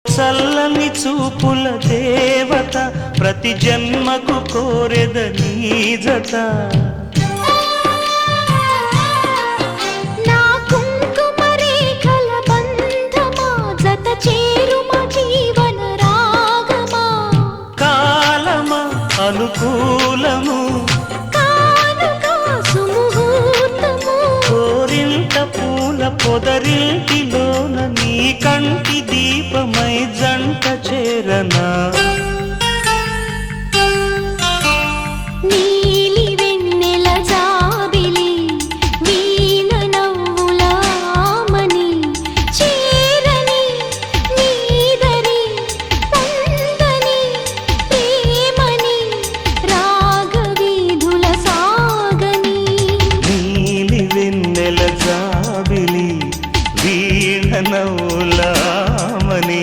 చల్లని చూపుల దేవత ప్రతి జన్మకు కోరెద నీ జత నా కుంకుమ రేఖల బంధమా జత చేరుమ జీవన రాగమా కాలమా అనుకూలము కానుక సుముహూర్తము కోరింత పూల పొదరింటిలోన నీ కంటి దీపమై జంట చేరనా